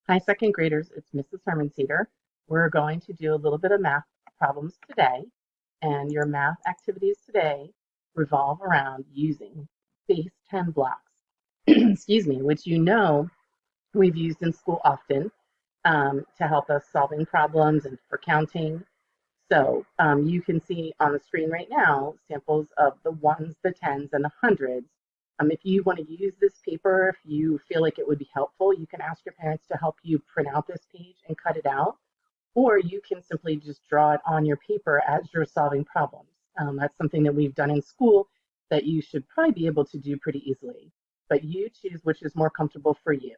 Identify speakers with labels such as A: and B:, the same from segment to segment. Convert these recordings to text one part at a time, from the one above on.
A: Hi, second graders. It's Mrs. Hermanseeder. We're going to do a little bit of math problems today, and your math activities today revolve around using base 10 blocks, excuse me, which you know we've used in school often to help us solving problems and for counting. So you can see on the screen right now samples of the ones, the tens, and the hundreds. If you want to use this paper, if you feel like it would be helpful, you can ask your parents to help you print out this page and cut it out, or you can simply just draw it on your paper as you're solving problems. That's something that we've done in school that you should probably be able to do pretty easily, but you choose which is more comfortable for you.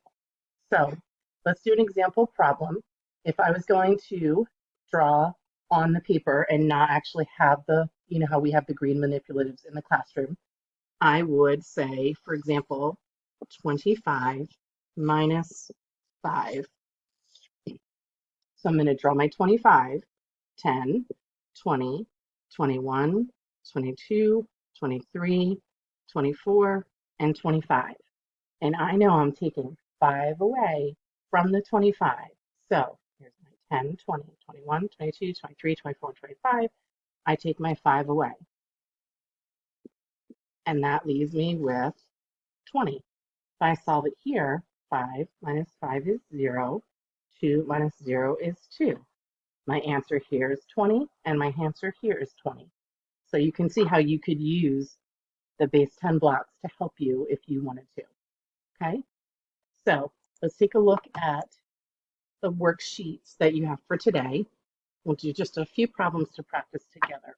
A: So let's do an example problem. If I was going to draw on the paper and not actually have the, you know how we have the green manipulatives in the classroom, I would say, for example, 25 minus 5. So I'm going to draw my 25, 10, 20, 21, 22, 23, 24, and 25. And I know I'm taking 5 away from the 25. So here's my 10, 20, 21, 22, 23, 24, 25. I take my 5 away. And that leaves me with 20. If I solve it here, 5 minus 5 is 0. 2 minus 0 is 2. My answer here is 20, and my answer here is 20. So you can see how you could use the base 10 blocks to help you if you wanted to. Okay, so let's take a look at the worksheets that you have for today. We'll do just a few problems to practice together.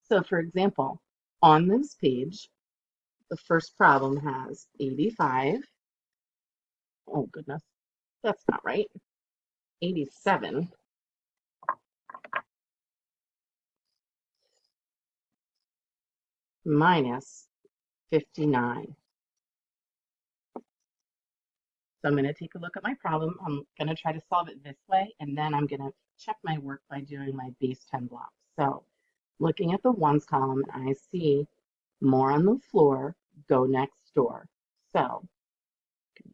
A: So for example, on this page, the first problem has 85. Oh goodness, that's not right. 87 minus 59. So I'm going to take a look at my problem. I'm going to try to solve it this way, and then I'm going to check my work by doing my base 10 blocks. So looking at the ones column, I see more on the floor, go next door. So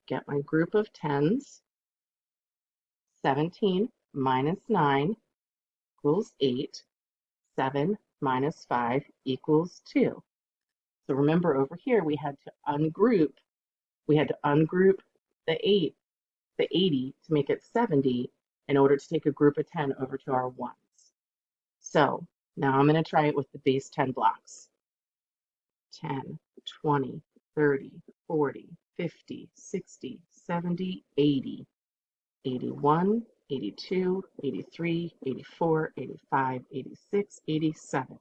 A: get my group of tens. 17 minus 9 equals 8. 7 minus 5 equals 2. So remember over here we had to ungroup. We had to ungroup the 80 to make it 70 in order to take a group of 10 over to our ones. So now I'm going to try it with the base 10 blocks. 10, 20, 30, 40, 50, 60, 70, 80, 81, 82, 83, 84, 85, 86, 87.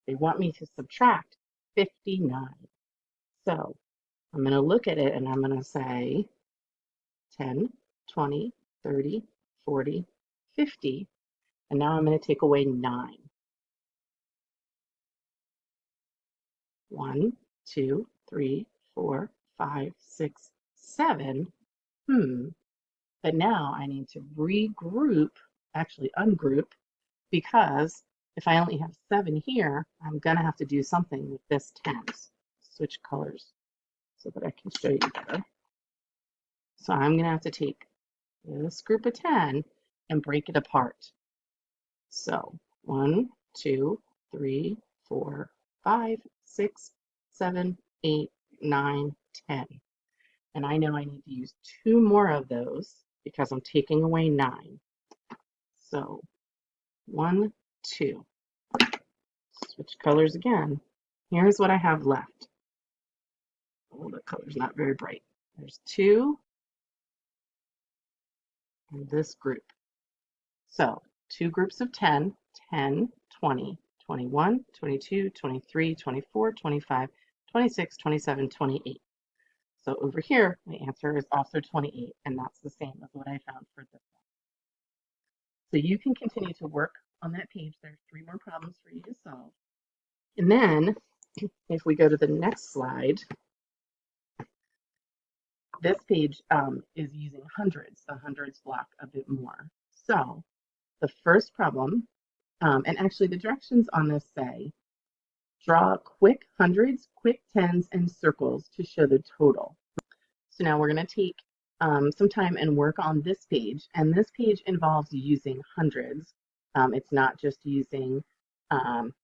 A: They want me to subtract 59. So I'm going to look at it and I'm going to say 10, 20, 30, 40, 50, and now I'm going to take away 9. 1, 2, 3, 4, 5, 6, 7. But now I need to regroup, actually ungroup, because if I only have 7 here, I'm going to have to do something with this 10. Switch colors so that I can show you better. So I'm going to have to take this group of 10 and break it apart. So 1, 2, 3, 4, 5, 6, 7, 8, 9, 10. And I know I need to use 2 more of those because I'm taking away 9. So 1, 2. Switch colors again. Here's what I have left. Oh, the color's not very bright. There's 2 in this group. So 2 groups of 10, 10, 20, 21, 22, 23, 24, 25, 26, 27, 28. So over here, my answer is also 28, and that's the same as what I found for this one. So you can continue to work on that page. There's 3 more problems for you to solve. And then if we go to the next slide, this page is using hundreds, the hundreds block a bit more. So the first problem, and actually the directions on this say, draw quick hundreds, quick tens, and circles to show the total. So now we're going to take some time and work on this page. And this page involves using hundreds. It's not just using um,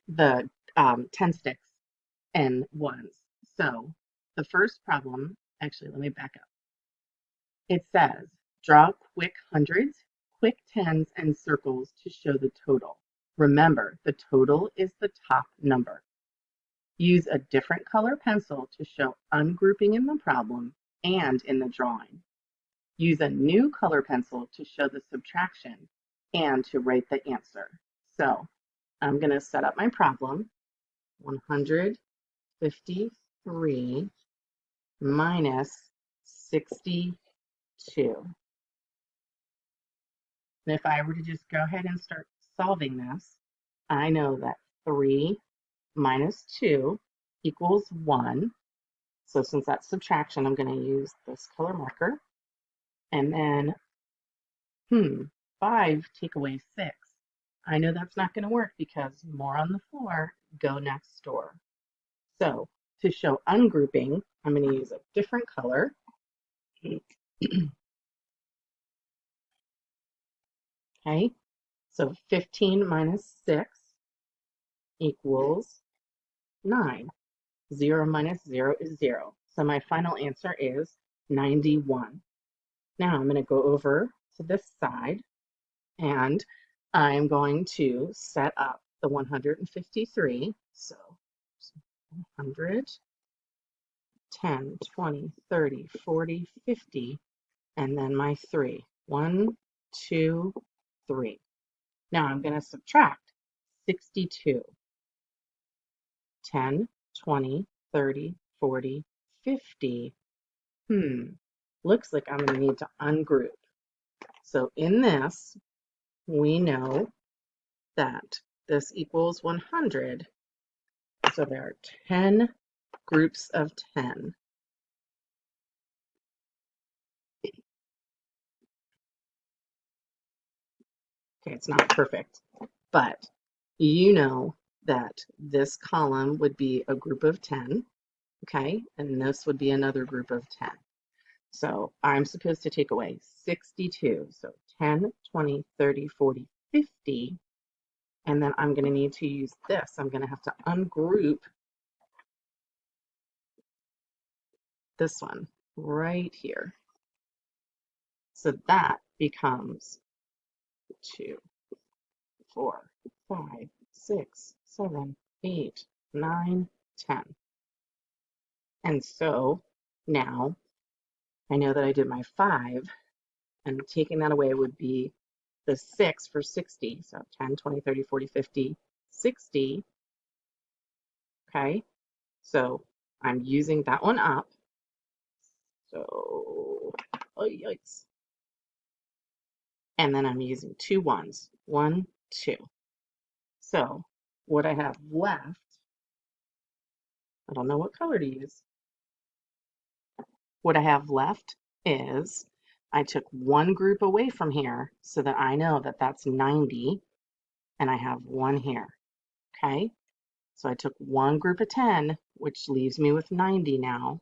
A: the 10 sticks and ones. So the first problem, actually, let me back up. It says, draw quick hundreds, quick tens, and circles to show the total. Remember, the total is the top number. Use a different color pencil to show ungrouping in the problem and in the drawing. Use a new color pencil to show the subtraction and to write the answer. So I'm going to set up my problem. 153 minus 62. And if I were to just go ahead and start solving this, I know that 3 minus 2 equals 1. So since that's subtraction, I'm going to use this color marker. And then, 5 take away 6. I know that's not going to work because more on the floor, go next door. So to show ungrouping, I'm going to use a different color. Okay, so 15 minus 6 equals 9. 0 minus 0 is 0. So my final answer is 91. Now I'm going to go over to this side and I'm going to set up the 153. So 100, 10, 20, 30, 40, 50, and then my 3. 1, 2, 3. Now I'm going to subtract 62. 10, 20, 30, 40, 50. Looks like I'm going to need to ungroup. So in this, we know that this equals 100. So there are 10 groups of 10. Okay, it's not perfect, but you know that this column would be a group of 10, okay? And this would be another group of 10. So I'm supposed to take away 62. So 10, 20, 30, 40, 50. And then I'm going to need to use this. I'm going to have to ungroup this one right here. So that becomes 2, 4, 5, 6, 7, 8, 9, 10. And so now I know that I did my 5, and taking that away would be the 6 for 60. So 10, 20, 30, 40, 50, 60. Okay, so I'm using that one up. So, oh, yikes. And then I'm using 2 ones. 1, 2. So what I have left, I don't know what color to use. What I have left is I took one group away from here so that I know that that's 90, and I have 1 here. Okay, so I took one group of 10, which leaves me with 90 now,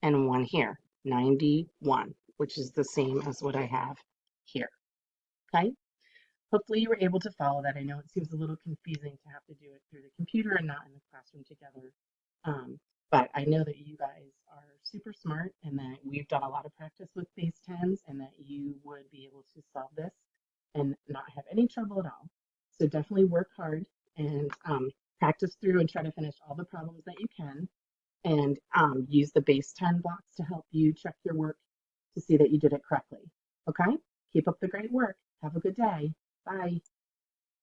A: and 1 here, 91, which is the same as what I have here. Okay, hopefully you were able to follow that. I know it seems a little confusing to have to do it through the computer and not in the classroom together. But I know that you guys are super smart and that we've done a lot of practice with base 10s and that you would be able to solve this and not have any trouble at all. So definitely work hard and practice through and try to finish all the problems that you can, and use the base 10 blocks to help you check your work to see that you did it correctly. Okay? Keep up the great work. Have a good day. Bye.